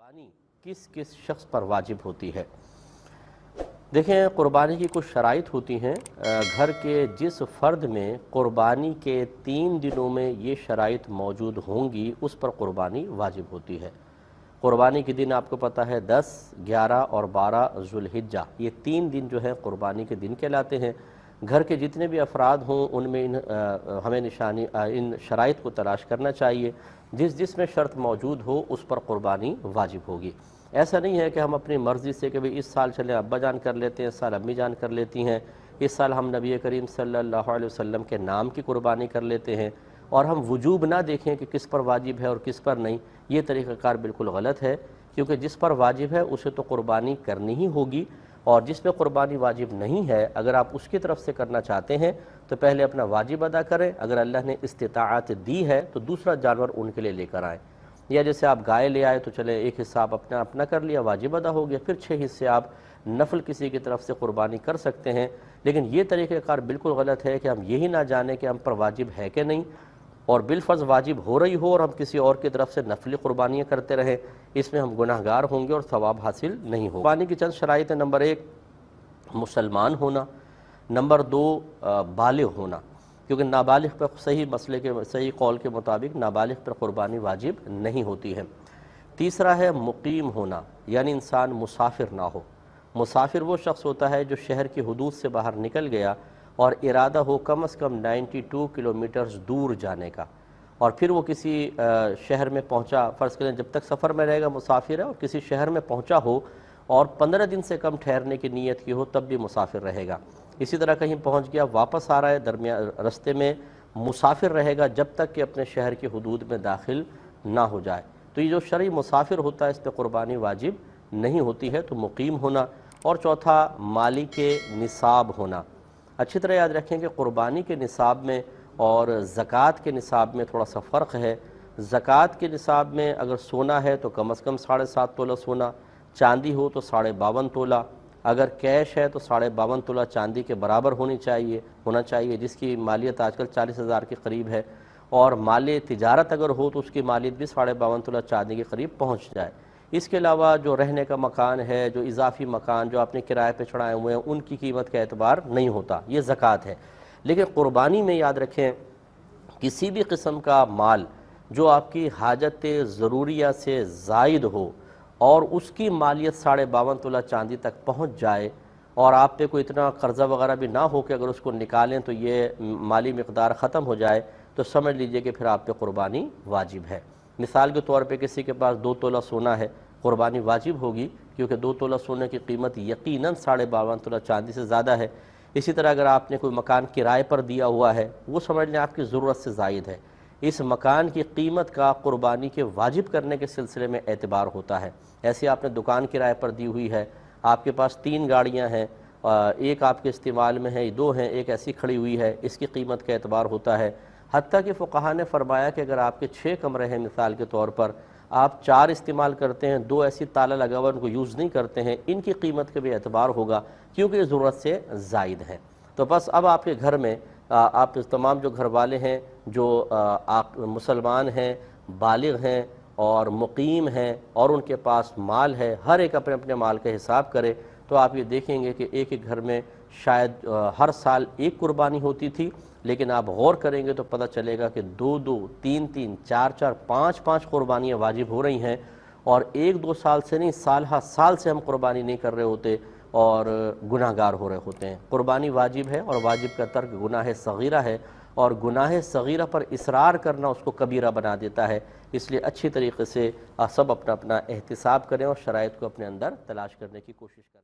قربانی کس کس شخص پر واجب ہوتی ہے؟ دیکھیں، قربانی کی کچھ شرائط ہوتی ہیں۔ گھر کے جس فرد میں قربانی کے 3 دنوں میں یہ شرائط موجود ہوں گی اس پر قربانی واجب ہوتی ہے۔ قربانی کے دن آپ کو پتہ ہے 10، 11 اور 12 ذوالحجہ، یہ 3 دن جو ہے قربانی کے دن کہلاتے ہیں۔ گھر کے جتنے بھی افراد ہوں ان میں ہمیں ان شرائط کو تلاش کرنا چاہیے۔ جس میں شرط موجود ہو اس پر قربانی واجب ہوگی۔ ایسا نہیں ہے کہ ہم اپنی مرضی سے کہ اس سال چلیں ابا جان کر لیتے ہیں، اس سال امی جان کر لیتی ہیں، اس سال ہم نبی کریم صلی اللہ علیہ وسلم کے نام کی قربانی کر لیتے ہیں، اور ہم وجوب نہ دیکھیں کہ کس پر واجب ہے اور کس پر نہیں۔ یہ طریقہ کار بالکل غلط ہے، کیونکہ جس پر واجب ہے اسے تو قربانی کرنی ہی ہوگی، اور جس پہ قربانی واجب نہیں ہے اگر آپ اس کی طرف سے کرنا چاہتے ہیں تو پہلے اپنا واجب ادا کریں۔ اگر اللہ نے استطاعت دی ہے تو دوسرا جانور ان کے لیے لے کر آئیں، یا جیسے آپ گائے لے آئے تو چلیں ایک حصہ آپ اپنا کر لیا، واجب ادا ہو گیا، پھر 6 حصے آپ نفل کسی کی طرف سے قربانی کر سکتے ہیں۔ لیکن یہ طریقہ کار بالکل غلط ہے کہ ہم یہی نہ جانیں کہ ہم پر واجب ہے کہ نہیں، اور بالفرض واجب ہو رہی ہو اور ہم کسی اور کی طرف سے نفلی قربانیاں کرتے رہیں، اس میں ہم گناہ گار ہوں گے اور ثواب حاصل نہیں ہوگا۔ قربانی کی چند شرائط ہیں۔ نمبر 1 مسلمان ہونا، نمبر 2 بالغ ہونا، کیونکہ نابالغ پر صحیح قول کے مطابق نابالغ پر قربانی واجب نہیں ہوتی ہے۔ تیسرا ہے مقیم ہونا، یعنی انسان مسافر نہ ہو۔ مسافر وہ شخص ہوتا ہے جو شہر کی حدود سے باہر نکل گیا اور ارادہ ہو کم از کم 92 کلومیٹرز دور جانے کا، اور پھر وہ کسی شہر میں پہنچا، فرض کریں جب تک سفر میں رہے گا مسافر ہے، اور کسی شہر میں پہنچا ہو اور 15 دن سے کم ٹھہرنے کی نیت کی ہو تب بھی مسافر رہے گا۔ اسی طرح کہیں پہنچ گیا، واپس آ رہا ہے، رستے میں مسافر رہے گا جب تک کہ اپنے شہر کی حدود میں داخل نہ ہو جائے۔ تو یہ جو شرعی مسافر ہوتا ہے اس پہ قربانی واجب نہیں ہوتی ہے، تو مقیم ہونا۔ اور چوتھا مالی کے نصاب ہونا۔ اچھی طرح یاد رکھیں کہ قربانی کے نصاب میں اور زکوٰۃ کے نصاب میں تھوڑا سا فرق ہے۔ زکوٰۃ کے نصاب میں اگر سونا ہے تو کم از کم 7.5 تولہ سونا، چاندی ہو تو 52.5 تولہ، اگر کیش ہے تو 52.5 تولہ چاندی کے برابر ہونا چاہیے، جس کی مالیت آج کل 40,000 کے قریب ہے، اور مال تجارت اگر ہو تو اس کی مالیت بھی 52.5 تولہ چاندی کے قریب پہنچ جائے۔ اس کے علاوہ جو رہنے کا مکان ہے، جو اضافی مکان جو آپ نے کرائے پہ چڑھائے ہوئے ہیں، ان کی قیمت کا اعتبار نہیں ہوتا، یہ زکوٰۃ ہے۔ لیکن قربانی میں یاد رکھیں کسی بھی قسم کا مال جو آپ کی حاجت ضروریہ سے زائد ہو اور اس کی مالیت 52.5 تولہ چاندی تک پہنچ جائے، اور آپ پہ کوئی اتنا قرضہ وغیرہ بھی نہ ہو کہ اگر اس کو نکالیں تو یہ مالی مقدار ختم ہو جائے، تو سمجھ لیجئے کہ پھر آپ پہ قربانی واجب ہے۔ مثال کے طور پہ کسی کے پاس 2 تولہ سونا ہے، قربانی واجب ہوگی، کیونکہ 2 تولہ سونے کی قیمت یقیناً 52.5 تولہ چاندی سے زیادہ ہے۔ اسی طرح اگر آپ نے کوئی مکان کرائے پر دیا ہوا ہے، وہ سمجھ لیں آپ کی ضرورت سے زائد ہے، اس مکان کی قیمت کا قربانی کے واجب کرنے کے سلسلے میں اعتبار ہوتا ہے۔ ایسے آپ نے دکان کرائے پر دی ہوئی ہے، آپ کے پاس 3 گاڑیاں ہیں، ایک آپ کے استعمال میں ہے، 2 ہیں، ایک ایسی کھڑی ہوئی ہے، اس کی قیمت کا اعتبار ہوتا ہے۔ حتیٰ کہ فقہاء نے فرمایا کہ اگر آپ کے 6 کمرے ہیں مثال کے طور پر، آپ 4 استعمال کرتے ہیں، 2 ایسی تالا لگا ہوا ان کو یوز نہیں کرتے ہیں، ان کی قیمت کا بھی اعتبار ہوگا، کیونکہ یہ ضرورت سے زائد ہے۔ تو بس اب آپ کے گھر میں آپ تمام جو گھر والے ہیں جو مسلمان ہیں، بالغ ہیں اور مقیم ہیں اور ان کے پاس مال ہے، ہر ایک اپنے اپنے مال کا حساب کرے، تو آپ یہ دیکھیں گے کہ ایک گھر میں شاید ہر سال 1 قربانی ہوتی تھی، لیکن آپ غور کریں گے تو پتہ چلے گا کہ 2 3 4 5 قربانیاں واجب ہو رہی ہیں، اور 1-2 سال سے نہیں، سال ہر سال سے ہم قربانی نہیں کر رہے ہوتے اور گناہ گار ہو رہے ہوتے ہیں۔ قربانی واجب ہے، اور واجب کا ترک گناہ صغیرہ ہے، اور گناہ صغیرہ پر اصرار کرنا اس کو کبیرہ بنا دیتا ہے۔ اس لیے اچھی طریقے سے سب اپنا احتساب کریں اور شرائط کو اپنے اندر تلاش کرنے کی کوشش کریں۔